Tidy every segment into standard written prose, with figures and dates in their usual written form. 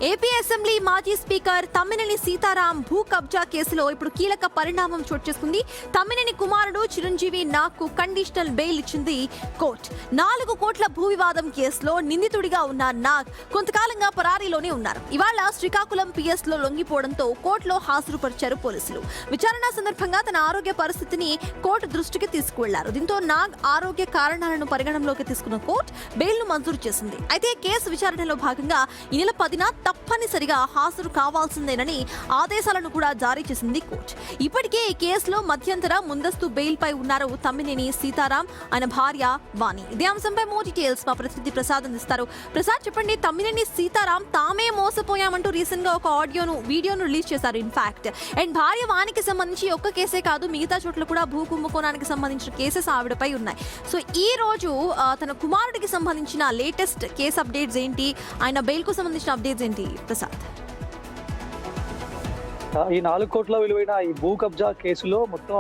AP assembly మాజీ speaker Tammineni Sitaram భూ కబ్జా కేసులో ఇప్పుడు కీలక పరిణామం చోటు చేసుకుంది. తమ్మినేని కుమారుడు చిరంజీవి నాగ్కు కండిషనల్ బెయిల్ ఇచ్చింది కోర్టు. 4 కోట్ల భూ వివాదం కేసులో నిందితుడిగా ఉన్న నాగ్ కొంతకాలంగా పరారీలోనే ఉన్నారు. ఇవాళ శ్రీకాకుళం పిఎస్ లో లొంగిపోవడంతో కోర్టులో హాజరుపరిచారు పోలీసులు. విచారణ సందర్భంగా తన ఆరోగ్య పరిస్థితిని కోర్టు దృష్టికి తీసుకువెళ్లారు. దీంతో నాగ్ ఆరోగ్య కారణాలను పరిగణనలోకి తీసుకున్న కోర్టు బెయిల్ ను మంజూరు చేసింది. అయితే కేసు విచారణలో భాగంగా ఈ నెల 10న తప్పనిసరిగా హాజరు కావాల్సిందేనని ఆదేశాలను కూడా జారీ చేసింది కోర్టు. ఇప్పటికే ఈ కేసులో మధ్యంతర ముందస్తు బెయిల్ పై ఉన్నారు తమ్మినేని సీతారాం, ఆయన భార్య వాణి. ఇదే అంశంపై మోర్ డీటెయిల్స్ మా ప్రతినిధి ప్రసాద్ అందిస్తారు. ప్రసాద్, చెప్పండి, తమ్మినేని సీతారాం తామే మోసపోయామంటూ రీసెంట్ గా ఒక వీడియోను రిలీజ్ చేశారు. ఇన్ఫాక్ట్ అండ్ భార్య వాణికి సంబంధించి ఒక్క కేసే కాదు, మిగతా చోట్ల కూడా భూ కుంభకోణానికి సంబంధించిన కేసెస్ ఆవిడపై ఉన్నాయి. సో ఈ రోజు తన కుమారుడికి సంబంధించిన లేటెస్ట్ కేసు అప్డేట్స్ ఏంటి, ఆయన బెయిల్ కు సంబంధించిన అప్డేట్స్ ఏంటి ప్రసాద్? ఈ 4 కోట్ల విలువైన ఈ భూ కబ్జా కేసులో మొత్తం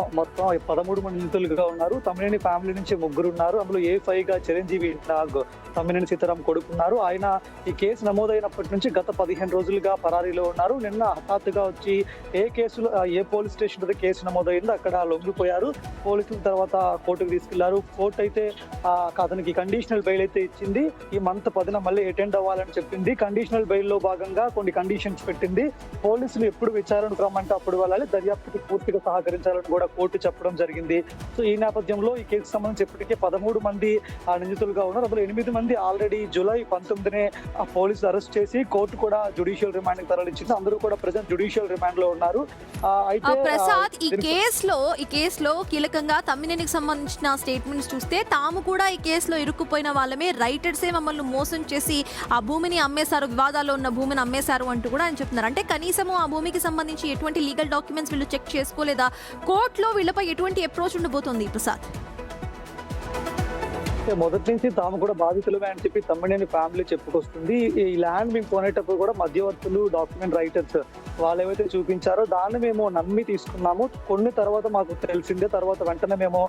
13 మంది నిందితులుగా ఉన్నారు. తమ్మినేని ఫ్యామిలీ నుంచి 3 ఉన్నారు. అందులో A5 గా చిరంజీవి నాగ్ తమ్మినేని సీతారాం కొడుకున్నారు. ఆయన ఈ కేసు నమోదైనప్పటి నుంచి గత 15 రోజులుగా పరారీలో ఉన్నారు. నిన్న హఠాత్తుగా వచ్చి ఏ పోలీస్ స్టేషన్ లో కేసు నమోదైందో అక్కడ లొంగిపోయారు. పోలీసుల తర్వాత కోర్టుకు తీసుకెళ్లారు. కోర్టు అయితే అతనికి కండిషనల్ బెయిల్ అయితే ఇచ్చింది. ఈ మంత్ 10న మళ్ళీ అటెండ్ అవ్వాలని చెప్పింది. కండిషనల్ బెయిల్ లో భాగంగా కొన్ని కండిషన్స్ పెట్టింది. పోలీసులు ఎప్పుడు విచారణకు రమ్మంటే అప్పుడు వెళ్ళాలి, దర్యాప్తుకి పూర్తిగా సహకరించాలని కూడా కోర్టు చెప్పడం జరిగింది. సో ఈ నేపథ్యంలో ఈ కేసుకు సంబంధించి ఇప్పటికే 13 మంది నిందితులుగా ఉన్నారు. అందులో 8 మంది ఆల్రెడీ జూలై 19నే పోలీసులు అరెస్ట్ చేసి కోర్టు కూడా జ్యుడిషియల్ రిమాండ్ కి తరలించింది. అందరూ కూడా ప్రెజెంట్ జ్యుడిషియల్ రిమాండ్ లో ఉన్నారు. అయితే ప్రసాద్, ఈ కేసులో కీలకంగా తమ్మినేనికి సంబంధించిన స్టేట్మెంట్స్ చూస్తే తాము కూడా ఈ కేసులో ఇరుక్కుపోయిన వాళ్ళమే, రైటర్సే మమ్మల్ని మోసం చేసి ఆ భూమిని అమ్మేశారు, వివాదాల్లో ఉన్న భూమిని అమ్మేశారు అంటూ కూడా ఆయన చెప్తున్నారు. అంటే కనీసము ఆ భూమికి సంబంధించి ఎటువంటి లీగల్ డాక్యుమెంట్స్ వీళ్ళు చెక్ చేసుకోలేదా? కోర్టులో వీళ్ళపై ఎటువంటి అప్రోచ్ ఉండబోతోంది ప్రసాద్? మొదటి నుంచి తాము కూడా బాధితులమే అని చెప్పి తమ్మినేని ఫ్యామిలీ చెప్పుకొస్తుంది. ఈ ల్యాండ్ మేము కొనేటప్పుడు కూడా మధ్యవర్తులు, డాక్యుమెంట్ రైటర్స్ వాళ్ళు ఏవైతే చూపించారో దాన్ని మేము నమ్మి తీసుకున్నాము. కొన్ని తర్వాత మాకు తెలిసిందే. తర్వాత వెంటనే మేము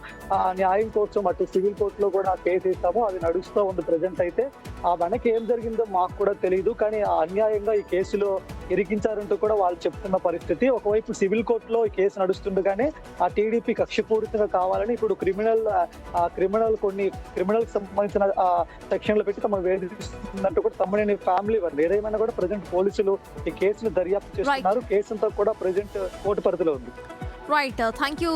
న్యాయం కోసం అటు సివిల్ కోర్టులో కూడా కేసు ఇస్తాము. అది నడుస్తూ ఉంది ప్రెజెంట్. అయితే ఆ వెనక ఏం జరిగిందో మాకు కూడా తెలియదు. కానీ అన్యాయంగా ఈ కేసులో ఇరికించారంటూ కూడా వాళ్ళు చెప్తున్న పరిస్థితి. ఒకవైపు సివిల్ కోర్టులో ఈ కేసు నడుస్తుండగానే ఆ టీడీపీ కక్షపూరితంగా కావాలని ఇప్పుడు క్రిమినల్ సంబంధించిన సెక్షన్లు పెట్టి తమ వేధిస్తుందంటూ కూడా తమ్మినేని ఫ్యామిలీ వాళ్ళు. ఏదేమైనా కూడా ప్రెజెంట్ పోలీసులు ఈ కేసును దర్యాప్తు చేస్తున్నారు. కేసు అంతా కూడా ప్రెజెంట్ కోర్టు పరిధిలో ఉంది. Right, thank you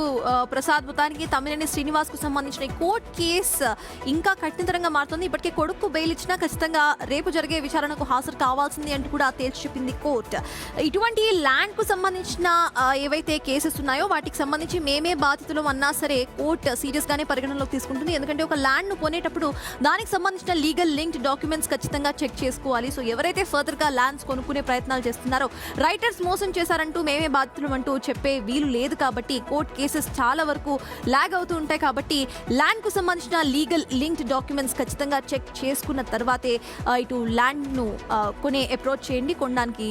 Prasad. మొత్తానికి తమ్మినేని శ్రీనివాస్ కు సంబంధించిన కోర్టు కేసు ఇంకా కఠినతరంగా మారుతుంది. ఇప్పటికే కొడుకు బెయిల్ ఇచ్చినా ఖచ్చితంగా రేపు జరిగే విచారణకు హాజరు కావాల్సింది అంటూ కూడా తేల్చి చెప్పింది కోర్టు. ఇటువంటి ల్యాండ్ కు సంబంధించిన ఏవైతే కేసెస్ ఉన్నాయో వాటికి సంబంధించి మేమే బాధితులు అన్నా సరే కోర్టు సీరియస్ గానే పరిగణనలోకి తీసుకుంటుంది. ఎందుకంటే ఒక ల్యాండ్ ను కొనేటప్పుడు దానికి సంబంధించిన లీగల్ లింక్డ్ డాక్యుమెంట్స్ ఖచ్చితంగా చెక్ చేసుకోవాలి. సో ఎవరైతే ఫర్దర్ గా ల్యాండ్స్ కొనుక్కునే ప్రయత్నాలు చేస్తున్నారో, రైటర్స్ మోసం చేశారంటూ మేమే బాధితులు అంటూ చెప్పే వీలు లేదు. కాబట్టి కోర్ట్ కేసెస్ చాలా వరకు లాగ్ అవుతూ ఉంటాయి. కాబట్టి ల్యాండ్ కు సంబంధించిన లీగల్ లింక్డ్ డాక్యుమెంట్స్ ఖచ్చితంగా చెక్ చేసుకున్న తర్వాతే ఇటు ల్యాండ్ ను కొనే అప్రోచ్ చేయండి, కొనడానికి